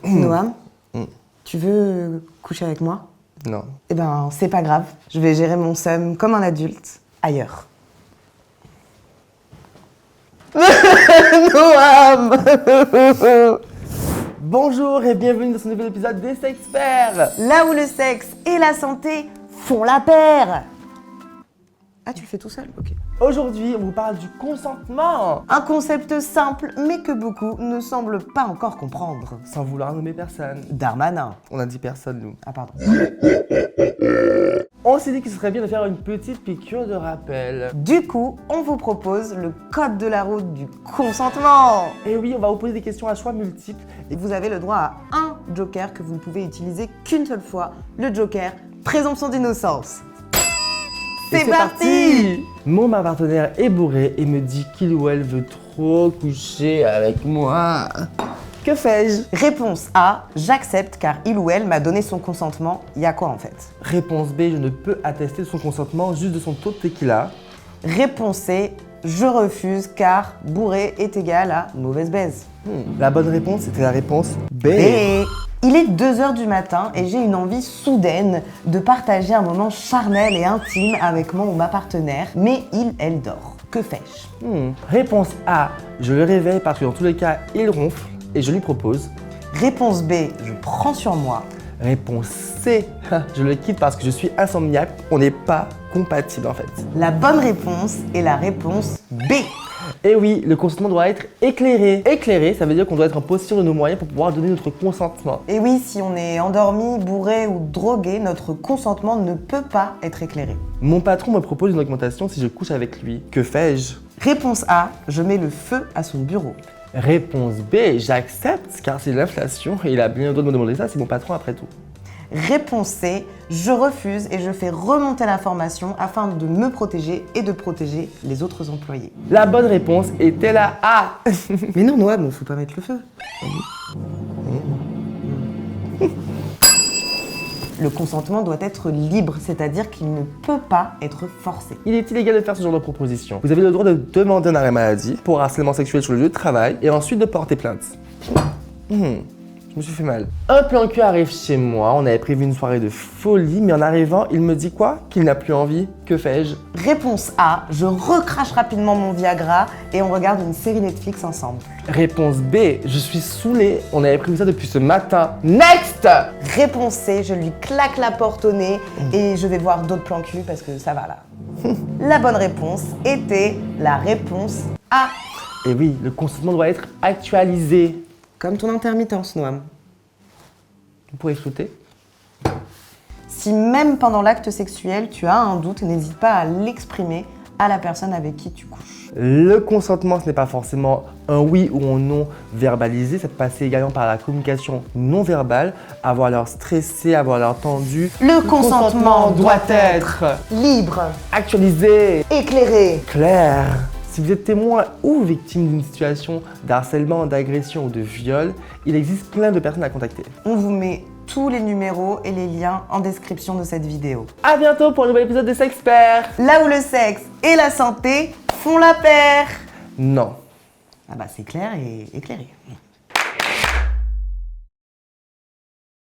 Noam, tu veux coucher avec moi? Non. Eh ben, c'est pas grave. Je vais gérer mon seum comme un adulte, ailleurs. Noam. Bonjour et bienvenue dans ce nouvel épisode des Sexperts. Là où le sexe et la santé font la paire. Ah, tu le fais tout seul? Ok. Aujourd'hui, on vous parle du consentement. Un concept simple, mais que beaucoup ne semblent pas encore comprendre. Sans vouloir nommer personne. Darmanin. On a dit personne, nous. Ah, pardon. On s'est dit qu'il serait bien de faire une petite piqûre de rappel. Du coup, on vous propose le code de la route du consentement. Et oui, on va vous poser des questions à choix multiples. Et vous avez le droit à un joker que vous ne pouvez utiliser qu'une seule fois, le joker présomption d'innocence. Et C'est parti. Ma partenaire est bourré et me dit qu'il ou elle veut trop coucher avec moi. Que fais-je? Réponse A, j'accepte car il ou elle m'a donné son consentement. Il y a quoi en fait? Réponse B, je ne peux attester de son consentement juste de son taux de tequila. Réponse C, je refuse car bourré est égal à mauvaise baise. La bonne réponse, c'était la réponse B. Et il est 2h du matin et j'ai une envie soudaine de partager un moment charnel et intime avec mon ou ma partenaire, mais elle dort. Que fais-je? Réponse A, je le réveille parce que dans tous les cas, il ronfle et je lui propose. Réponse B, je prends sur moi. Réponse C, je le quitte parce que je suis insomniaque, on n'est pas compatibles en fait. La bonne réponse est la réponse B. Et oui, le consentement doit être éclairé. Éclairé, ça veut dire qu'on doit être en possession de nos moyens pour pouvoir donner notre consentement. Et oui, si on est endormi, bourré ou drogué, notre consentement ne peut pas être éclairé. Mon patron me propose une augmentation si je couche avec lui. Que fais-je? Réponse A, je mets le feu à son bureau. Réponse B, j'accepte car c'est l'inflation et il a bien le droit de me demander ça, c'est mon patron après tout. Réponse C, je refuse et je fais remonter l'information afin de me protéger et de protéger les autres employés. La bonne réponse était la A. Mais non, Noam, il faut pas mettre le feu. Le consentement doit être libre, c'est-à-dire qu'il ne peut pas être forcé. Il est illégal de faire ce genre de proposition. Vous avez le droit de demander un arrêt maladie pour harcèlement sexuel sur le lieu de travail et ensuite de porter plainte. Je me suis fait mal. Un plan cul arrive chez moi, on avait prévu une soirée de folie, mais en arrivant, il me dit quoi? Qu'il n'a plus envie. Que fais-je? Réponse A, je recrache rapidement mon Viagra et on regarde une série Netflix ensemble. Réponse B, je suis saoulé, on avait prévu ça depuis ce matin. Next! Réponse C, je lui claque la porte au nez et je vais voir d'autres plans cul parce que ça va là. La bonne réponse était la réponse A. Et oui, le consentement doit être actualisé. Comme ton intermittence, Noam. Vous pourrez shooter? Si même pendant l'acte sexuel, tu as un doute, n'hésite pas à l'exprimer à la personne avec qui tu couches. Le consentement, ce n'est pas forcément un oui ou un non verbalisé, ça peut passer également par la communication non verbale, avoir l'air stressé, avoir l'air tendu. Le consentement doit être libre, actualisé, éclairé, clair. Si vous êtes témoin ou victime d'une situation d'harcèlement, d'agression ou de viol, il existe plein de personnes à contacter. On vous met tous les numéros et les liens en description de cette vidéo. A bientôt pour un nouvel épisode des Sexperts. Là où le sexe et la santé font la paire. Non. Ah bah c'est clair et éclairé.